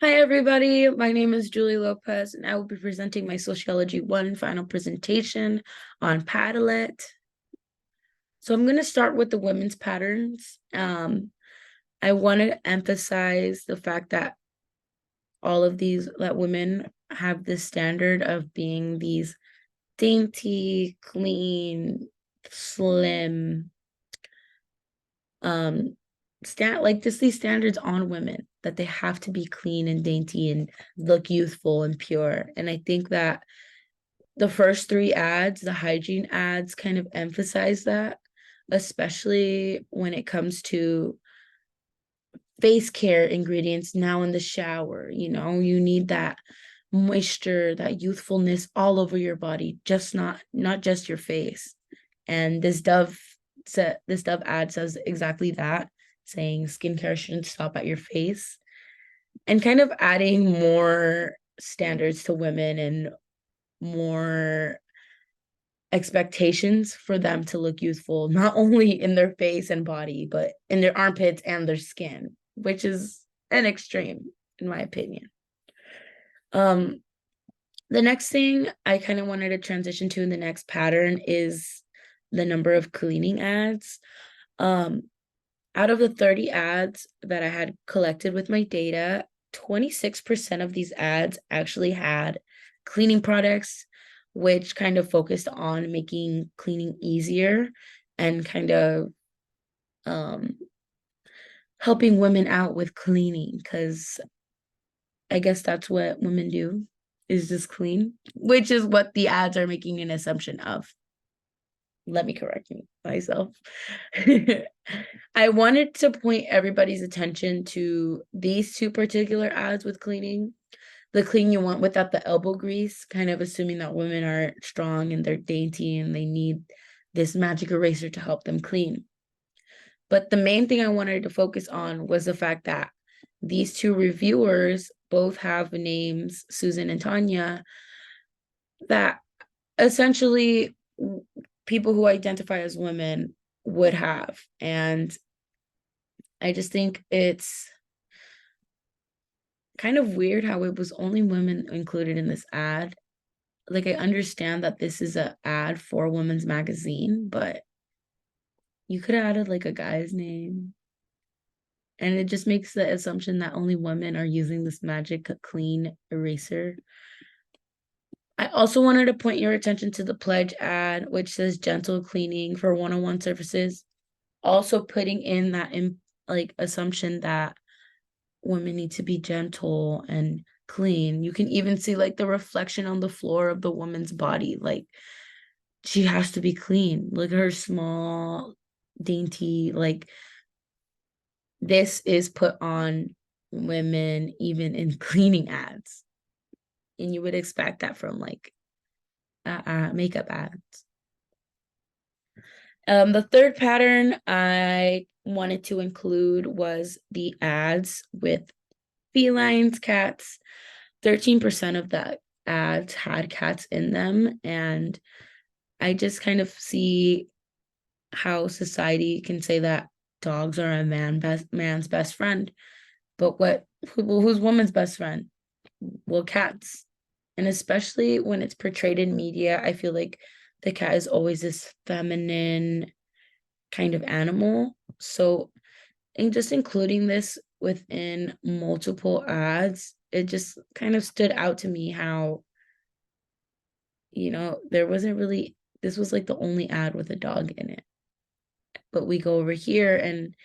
Hi, everybody. My name is Julie Lopez, and I will be presenting my Sociology 1 final presentation on Padlet. So I'm going to start with the women's patterns. I want to emphasize the fact that that women have this standard of being these dainty, clean, slim, um, these standards on women that they have to be clean and dainty and look youthful and pure. And I think that the first three ads, the hygiene ads, kind of emphasize that, especially when it comes to face care ingredients now in the shower. You need that moisture, that youthfulness all over your body, just not just your face. And this Dove ad says exactly that, saying skincare shouldn't stop at your face, and kind of adding more standards to women and more expectations for them to look youthful, not only in their face and body, but in their armpits and their skin, which is an extreme, in my opinion. Um, the next thing I kind of wanted to transition to in the next pattern is the number of cleaning ads. Um, Out of the 30 ads that I had collected with my data, 26% of these ads actually had cleaning products, which kind of focused on making cleaning easier and kind of um, helping women out with cleaning, because I guess that's what women do, is just clean, which is what the ads are making an assumption of. Let me correct myself. I wanted to point everybody's attention to these two particular ads with cleaning. The clean you want without the elbow grease, kind of assuming that women are strong and they're dainty and they need this magic eraser to help them clean. But the main thing I wanted to focus on was the fact that these two reviewers both have names, Susan and Tanya, that essentially people who identify as women would have. And I just think it's kind of weird how it was only women included in this ad. Like, I understand that this is an ad for a women's magazine, but you could have added like a guy's name. And it just makes the assumption that only women are using this magic clean eraser. I also wanted to point your attention to the pledge ad, which says gentle cleaning for one-on-one surfaces. Also putting in that assumption that women need to be gentle and clean. You can even see like the reflection on the floor of the woman's body. Like, she has to be clean. Look at her small, dainty, like, this is put on women even in cleaning ads. And you would expect that from like makeup ads. The third pattern I wanted to include was the ads with felines, cats. 13% of the ads had cats in them. And I just kind of see how society can say that dogs are a man's best friend. But who's woman's best friend? Well, cats. And especially when it's portrayed in media, I feel like the cat is always this feminine kind of animal. So, and just including this within multiple ads, it just kind of stood out to me how, there wasn't really, this was like the only ad with a dog in it. But we go over here, and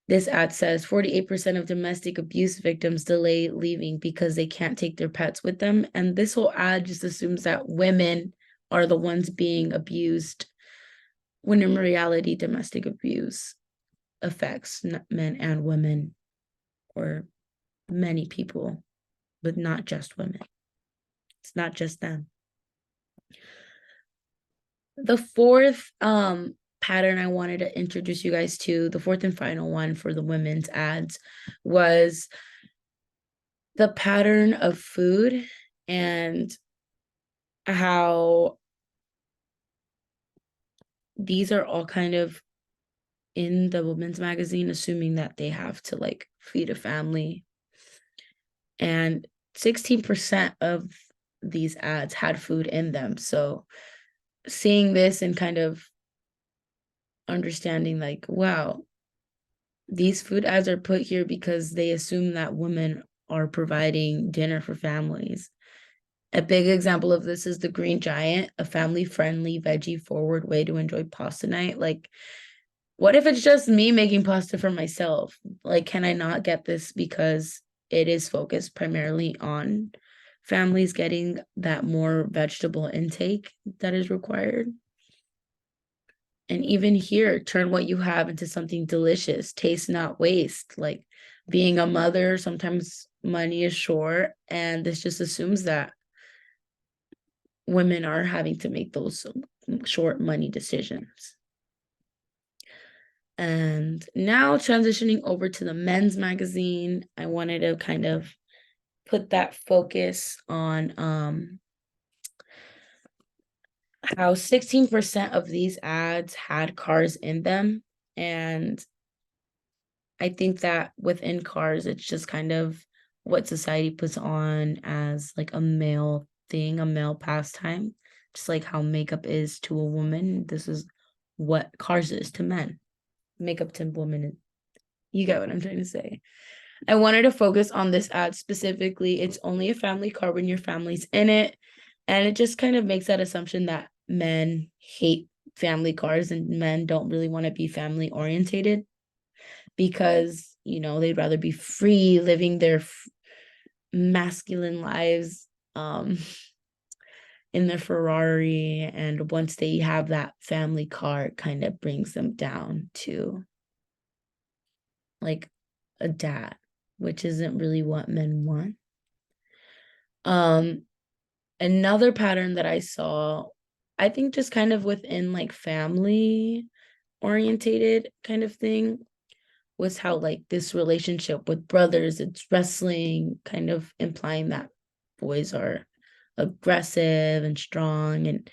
this ad says 48% of domestic abuse victims delay leaving because they can't take their pets with them. And this whole ad just assumes that women are the ones being abused, when in reality, domestic abuse affects men and women, or many people, but not just women. It's not just them. The fourth pattern I wanted to introduce you guys to, the fourth and final one for the women's ads, was the pattern of food and how these are all kind of in the women's magazine, assuming that they have to like feed a family. And 16% of these ads had food in them. So seeing this and kind of understanding like, wow, these food ads are put here because they assume that women are providing dinner for families. A big example of this is the Green Giant, a family-friendly, veggie-forward way to enjoy pasta night. Like, what if it's just me making pasta for myself? Like, can I not get this because it is focused primarily on families getting that more vegetable intake that is required? And even here, turn what you have into something delicious, taste not waste. Like being a mother, sometimes money is short, and this just assumes that women are having to make those short money decisions. And now transitioning over to the men's magazine, I wanted to kind of put that focus on how 16% of these ads had cars in them. And I think that within cars, it's just kind of what society puts on as like a male thing, a male pastime, just like how makeup is to a woman. This is what cars is to men. Makeup to women. You get what I'm trying to say. I wanted to focus on this ad specifically. It's only a family car when your family's in it. And it just kind of makes that assumption that men hate family cars and men don't really want to be family orientated because, they'd rather be free living their masculine lives in their Ferrari. And once they have that family car, it kind of brings them down to like a dad, which isn't really what men want. Another pattern that I saw, I think just kind of within like family orientated kind of thing, was how like this relationship with brothers, it's wrestling, kind of implying that boys are aggressive and strong, and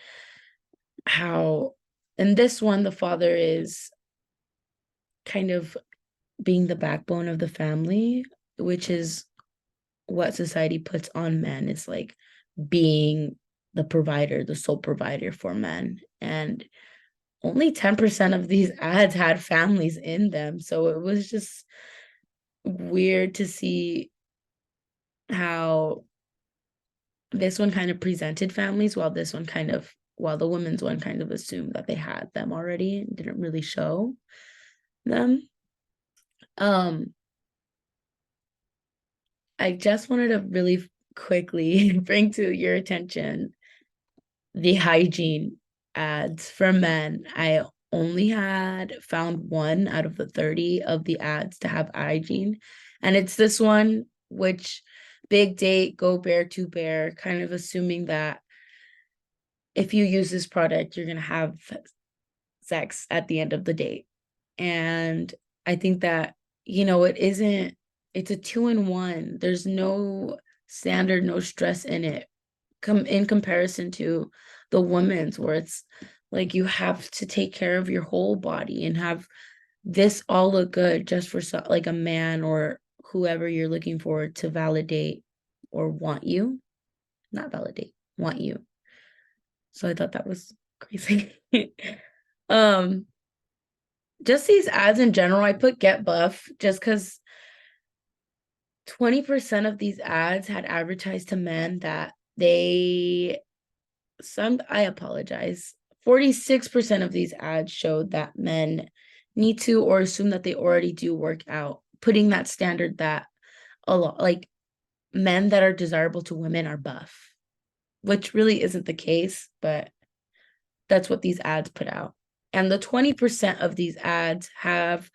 how in this one the father is kind of being the backbone of the family, which is what society puts on men. It's like being the provider, the sole provider for men. And only 10% of these ads had families in them. So it was just weird to see how this one kind of presented families while the women's one kind of assumed that they had them already and didn't really show them. Um, I just wanted to really quickly bring to your attention the hygiene ads for men. I only had found one out of the 30 of the ads to have hygiene. And it's this one, which big date, go bear to bear, kind of assuming that if you use this product, you're going to have sex at the end of the date. And I think that, it's a 2-in-1. There's no standard, no stress in it. In comparison to the women's, where it's like you have to take care of your whole body and have this all look good just for like a man or whoever you're looking for to validate or want you, not validate, want you. So I thought that was crazy. um just these ads in general, I put get buff just because 20% of these ads had advertised to men that I apologize. 46% of these ads showed that men need to or assume that they already do work out, putting that standard that a lot like men that are desirable to women are buff, which really isn't the case, but that's what these ads put out. And the 20% of these ads have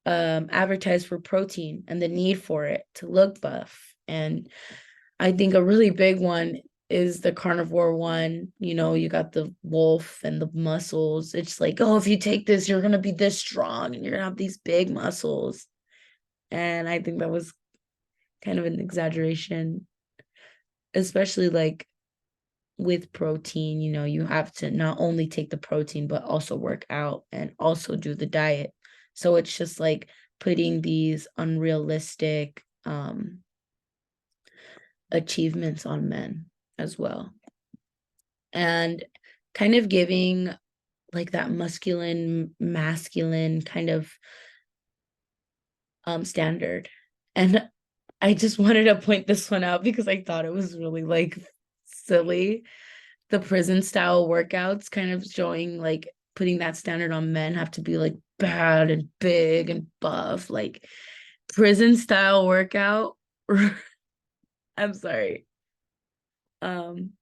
advertised for protein and the need for it to look buff. And I think a really big one is the carnivore one. You got the wolf and the muscles. It's like, oh, if you take this, you're going to be this strong and you're going to have these big muscles. And I think that was kind of an exaggeration, especially like with protein. You have to not only take the protein, but also work out and also do the diet. So it's just like putting these unrealistic achievements on men as well. And kind of giving like that masculine kind of standard. And I just wanted to point this one out because I thought it was really like silly. The prison style workouts kind of showing like putting that standard on men have to be like bad and big and buff, like prison style workout. I'm sorry. Um,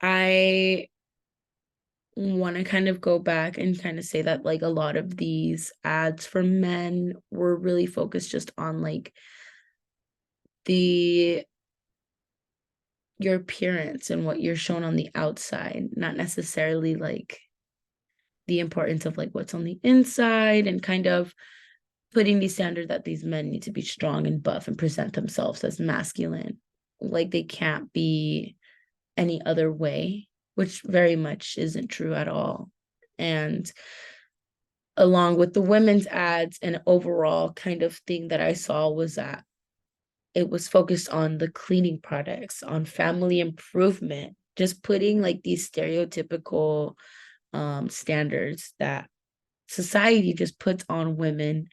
I want to kind of go back and kind of say that like a lot of these ads for men were really focused just on like the your appearance and what you're shown on the outside, not necessarily like the importance of like what's on the inside, and kind of putting the standard that these men need to be strong and buff and present themselves as masculine, like they can't be any other way, which very much isn't true at all. And along with the women's ads, and overall kind of thing that I saw was that it was focused on the cleaning products, on family improvement, just putting like these stereotypical standards that society just puts on women,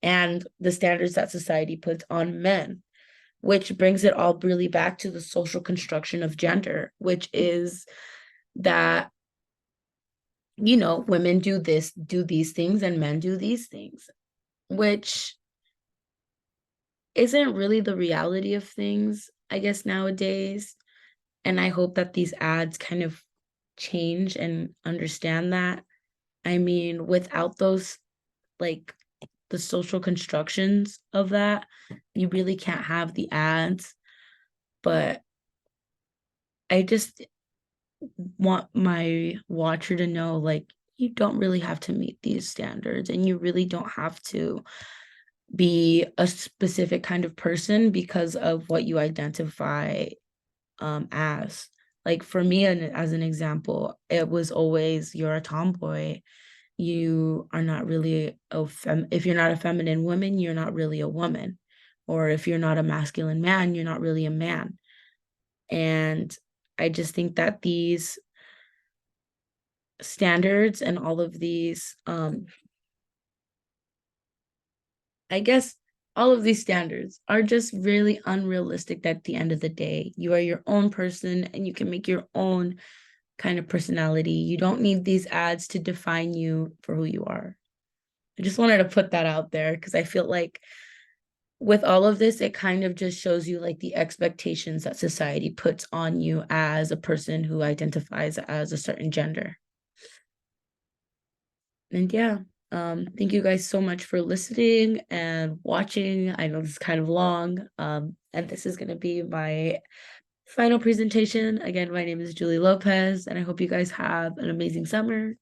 and the standards that society puts on men, which brings it all really back to the social construction of gender, which is that, you know, women do these things, and men do these things, which isn't really the reality of things, I guess, nowadays. And I hope that these ads kind of change and understand that. I mean, without those, like, the social constructions of that, you really can't have the ads. But I just want my watcher to know, like, you don't really have to meet these standards, and you really don't have to be a specific kind of person because of what you identify as. Like for me, and as an example, it was always, you're a tomboy, you are not really if you're not a feminine woman, you're not really a woman. Or if you're not a masculine man, you're not really a man. And I just think that these standards and all of these I guess all of these standards are just really unrealistic at the end of the day. You are your own person, and you can make your own kind of personality. You don't need these ads to define you for who you are. I just wanted to put that out there because I feel like with all of this, it kind of just shows you like the expectations that society puts on you as a person who identifies as a certain gender. And yeah, thank you guys so much for listening and watching. I know this is kind of long, and this is going to be my final presentation. Again, my name is Julie Lopez, and I hope you guys have an amazing summer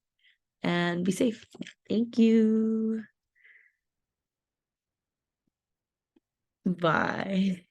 and be safe. Thank you. Bye.